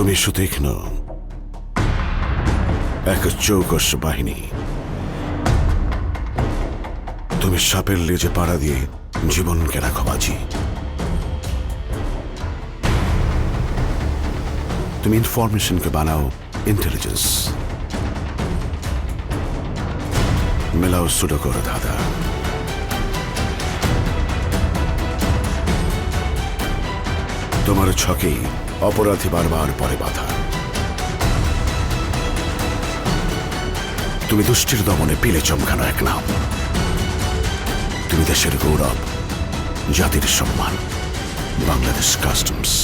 তুমি সুতীক্ষ্ণ এক চৌকস বাহিনী। তুমি সাপের লেজে পাড়া দিয়ে জীবনকে রাখো বাজি। তুমি ইনফরমেশনকে বানাও ইন্টেলিজেন্স। মেলাও সুডোকোর ধাঁধা। তোমার ছকেই অপরাধী বারবার পরে বাধা। তুমি দুষ্টির দমনে পিলে চমকানো এক নাম। তুমি দেশের গৌরব, জাতির সম্মান, বাংলাদেশ কাস্টমস।